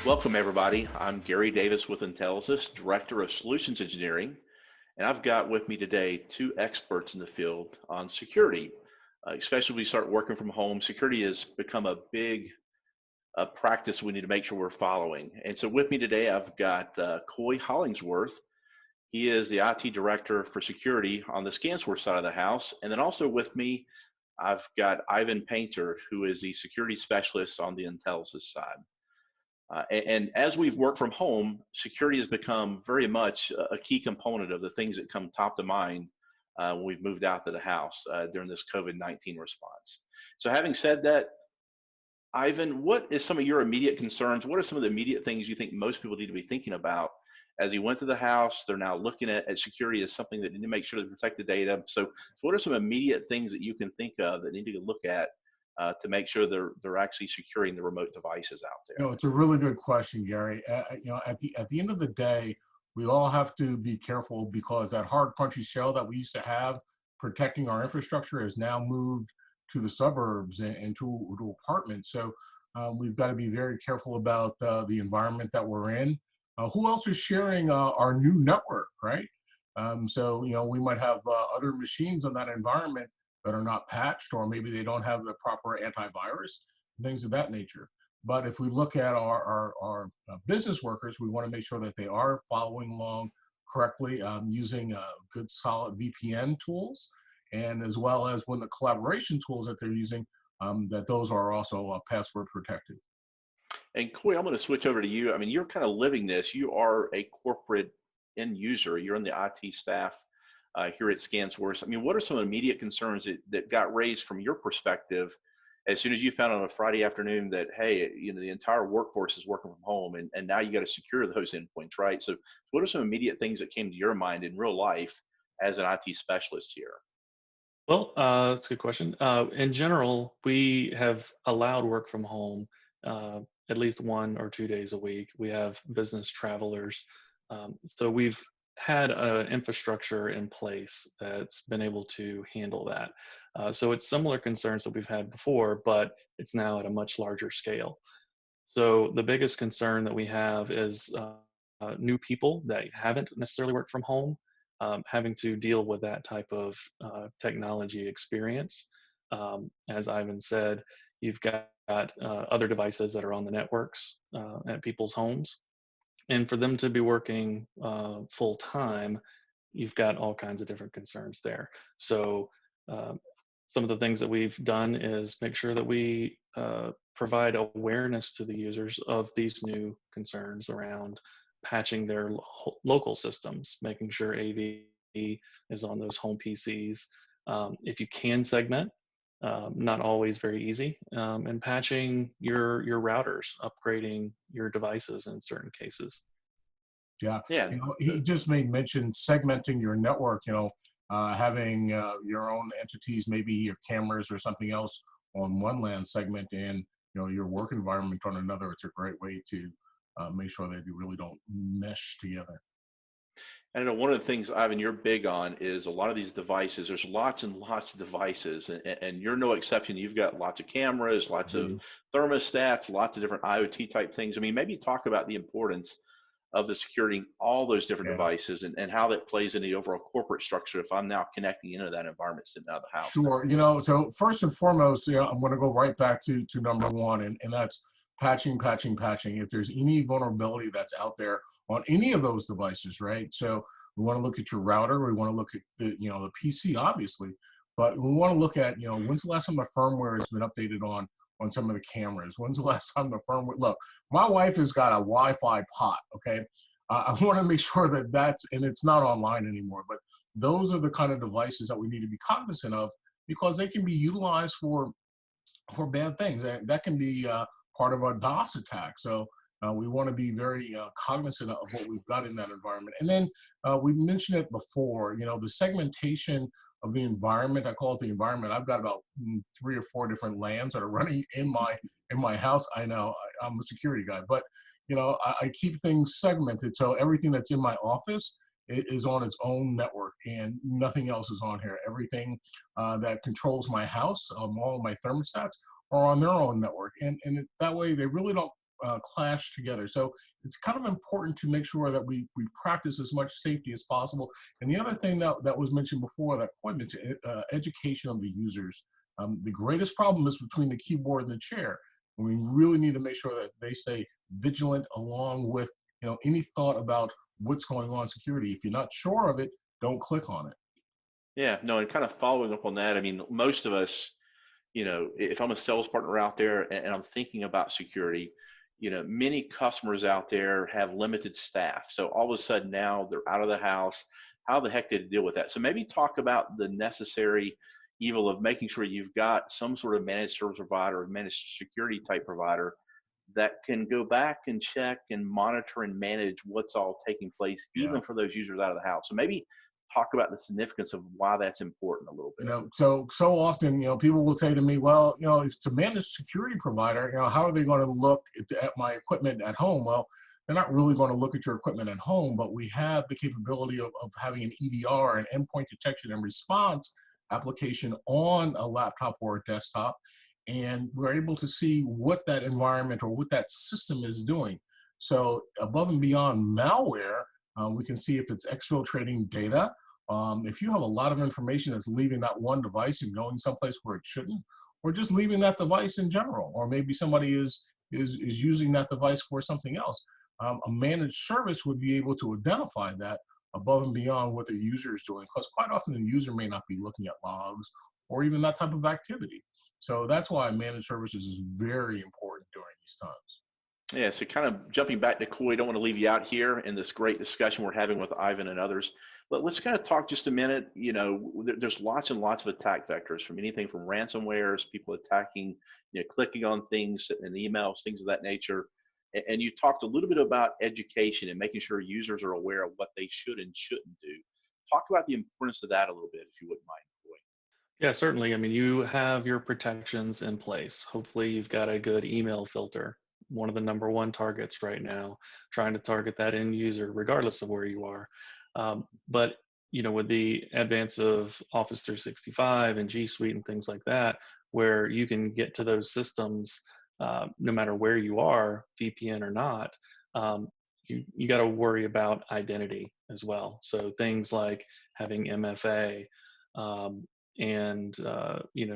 Welcome, everybody. I'm Gary Davis with Intelisys, Director of Solutions Engineering, and I've got with me today two experts in the field on security. Especially when we start working from home, security has become a big practice we need to make sure we're following. And so with me today, I've got Coy Hollingsworth. He is the IT Director for Security on the ScanSource side of the house. And then also with me, I've got Ivan Painter, who is the Security Specialist on the Intelisys side. And as we've worked from home, security has become very much a key component of the things that come top to mind when we've moved out to the house during this COVID-19 response. So having said that, Ivan, what is some of your immediate concerns? What are some of the immediate things you think most people need to be thinking about as you went to the house? They're now looking at security as something that need to make sure to protect the data. So what are some immediate things that you can think of that need to look at to make sure they're actually securing the remote devices out there? It's a really good question, Gary. At the end of the day, we all have to be careful because that hard punchy shell that we used to have protecting our infrastructure has now moved to the suburbs and to apartments. So we've got to be very careful about the environment that we're in. Who else is sharing our new network, right? So we might have other machines on that environment that are not patched, or maybe they don't have the proper antivirus, things of that nature. But if we look at our business workers, we want to make sure that they are following along correctly, using good solid VPN tools, and as well as when the collaboration tools that they're using, that those are also password protected. And Coy, I'm going to switch over to you. I mean, you're kind of living this. You are a corporate end user. You're in the IT staff here at ScanSource. I mean, what are some immediate concerns that got raised from your perspective as soon as you found on a Friday afternoon that, hey, the entire workforce is working from home and now you got to secure those endpoints, right? So what are some immediate things that came to your mind in real life as an IT specialist here? Well, that's a good question. In general, we have allowed work from home at least 1 or 2 days a week. We have business travelers. So we've had an infrastructure in place that's been able to handle that. So it's similar concerns that we've had before, but it's now at a much larger scale. So the biggest concern that we have is new people that haven't necessarily worked from home, having to deal with that type of technology experience. As Ivan said, you've got other devices that are on the networks at people's homes. And for them to be working full time, you've got all kinds of different concerns there. So some of the things that we've done is make sure that we provide awareness to the users of these new concerns around patching their local systems, making sure AV is on those home PCs. If you can segment, not always very easy, and patching your routers, upgrading your devices in certain cases. Yeah, Yeah. he just made mention segmenting your network. Having your own entities, maybe your cameras or something else on one LAN segment, and your work environment on another. It's a great way to make sure that you really don't mesh together. I know one of the things, Ivan, you're big on is a lot of these devices. There's lots and lots of devices, and you're no exception. You've got lots of cameras, lots of thermostats, lots of different IoT type things. I mean, maybe talk about the importance of the securing all those different devices and how that plays in the overall corporate structure if I'm now connecting into that environment sitting out of the house. Sure. So first and foremost, I'm going to go right back to number one, and that's patching. If there's any vulnerability that's out there on any of those devices, right? So we want to look at your router. We want to look at the PC, obviously, but we want to look at when's the last time the firmware has been updated on some of the cameras. When's the last time the firmware? Look, my wife has got a Wi-Fi pot. Okay, I want to make sure that and it's not online anymore. But those are the kind of devices that we need to be cognizant of because they can be utilized for bad things. That can be part of a DOS attack. So we want to be very cognizant of what we've got in that environment. And then we mentioned it before, the segmentation of the environment. I call it the environment. I've got about 3 or 4 different LANs that are running in my house. I know I'm a security guy, but I keep things segmented so everything that's in my office is on its own network and nothing else is on here. Everything that controls my house, all of my thermostats are on their own network, and that way they really don't clash together. So it's kind of important to make sure that we practice as much safety as possible. And the other thing that was mentioned before, that Coy mentioned, education of the users. The greatest problem is between the keyboard and the chair. And we really need to make sure that they stay vigilant along with any thought about what's going on security. If you're not sure of it, don't click on it. Yeah, no, and kind of following up on that, I mean, most of us, if I'm a sales partner out there and I'm thinking about security, many customers out there have limited staff. So all of a sudden now they're out of the house. How the heck did they deal with that? So maybe talk about the necessary evil of making sure you've got some sort of managed service provider or managed security type provider that can go back and check and monitor and manage what's all taking place, Yeah. even for those users out of the house. So maybe talk about the significance of why that's important a little bit. So often, people will say to me, well, if to manage security provider, how are they going to look at my equipment at home? Well, they're not really going to look at your equipment at home, but we have the capability of having an EDR, an endpoint detection and response application on a laptop or a desktop. And we're able to see what that environment or what that system is doing. So above and beyond malware, we can see if it's exfiltrating data. If you have a lot of information that's leaving that one device and going someplace where it shouldn't, or just leaving that device in general, or maybe somebody is using that device for something else, a managed service would be able to identify that above and beyond what the user is doing, because quite often the user may not be looking at logs or even that type of activity. So that's why managed services is very important during these times. Yeah, so kind of jumping back to Coy, don't want to leave you out here in this great discussion we're having with Ivan and others. But let's kind of talk just a minute. There's lots and lots of attack vectors, from anything from ransomwares, people attacking, clicking on things and emails, things of that nature. And you talked a little bit about education and making sure users are aware of what they should and shouldn't do. Talk about the importance of that a little bit, if you wouldn't mind, Coy. Yeah, certainly. I mean, you have your protections in place. Hopefully, you've got a good email filter. One of the number one targets right now, trying to target that end user, regardless of where you are. But with the advance of Office 365 and G Suite and things like that, where you can get to those systems no matter where you are, VPN or not, you got to worry about identity as well. So things like having MFA. And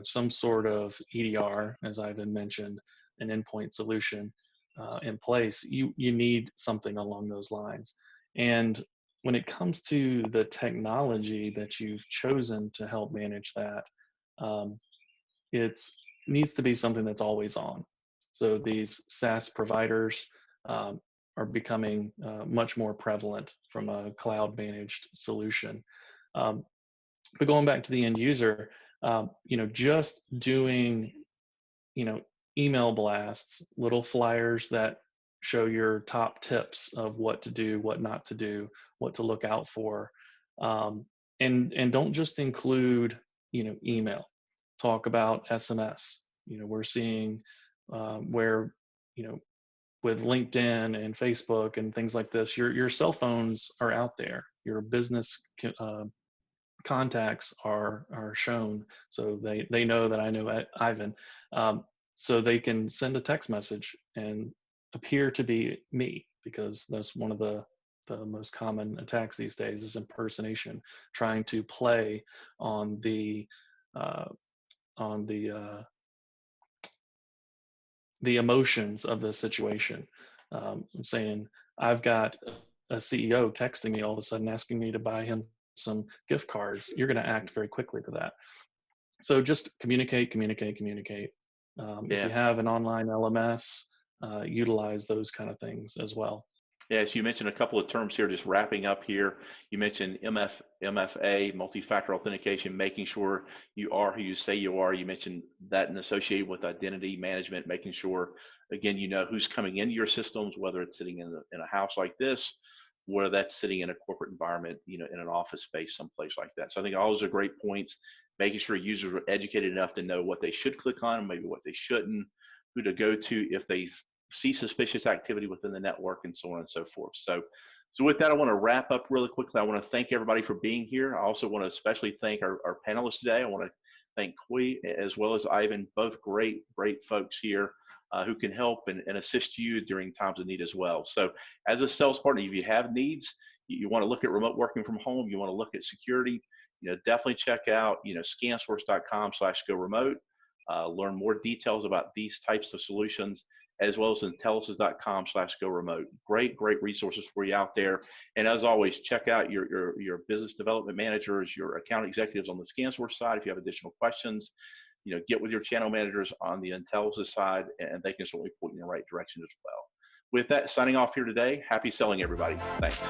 some sort of EDR, as Ivan mentioned, an endpoint solution in place. You need something along those lines. And when it comes to the technology that you've chosen to help manage that, it needs to be something that's always on. So these SaaS providers are becoming much more prevalent from a cloud managed solution. But going back to the end user, just doing, email blasts, little flyers that show your top tips of what to do, what not to do, what to look out for, and don't just include, email. Talk about SMS. We're seeing where, with LinkedIn and Facebook and things like this, your cell phones are out there. Your business contacts are shown, so they know that I know Ivan, so they can send a text message and appear to be me, because that's one of the most common attacks these days is impersonation, trying to play on the uh, on the emotions of the situation. I'm saying I've got a CEO texting me all of a sudden asking me to buy him some gift cards. You're going to act very quickly to that. So just communicate, communicate, communicate. If you Yeah. have an online LMS, utilize those kind of things as well. Yes, you mentioned a couple of terms here, just wrapping up here. You mentioned MFA, multi-factor authentication, making sure you are who you say you are. You mentioned that and associated with identity management, making sure, again, you know who's coming into your systems, whether it's sitting in a house like this, whether that's sitting in a corporate environment, in an office space, someplace like that. So I think all those are great points, making sure users are educated enough to know what they should click on and maybe what they shouldn't, who to go to if they see suspicious activity within the network and so on and so forth. So with that, I want to wrap up really quickly. I want to thank everybody for being here. I also want to especially thank our panelists today. I want to thank Kui as well as Ivan, both great folks here who can help and assist you during times of need as well. So as a sales partner, if you have needs, you want to look at remote working from home, you want to look at security, definitely check out, scansource.com/go-remote. Learn more details about these types of solutions, as well as Intelisys.com/go-remote. Great resources for you out there. And as always, check out your business development managers, your account executives on the ScanSource side. If you have additional questions, get with your channel managers on the Intelisys side, and they can certainly point you in the right direction as well. With that, signing off here today. Happy selling, everybody. Thanks.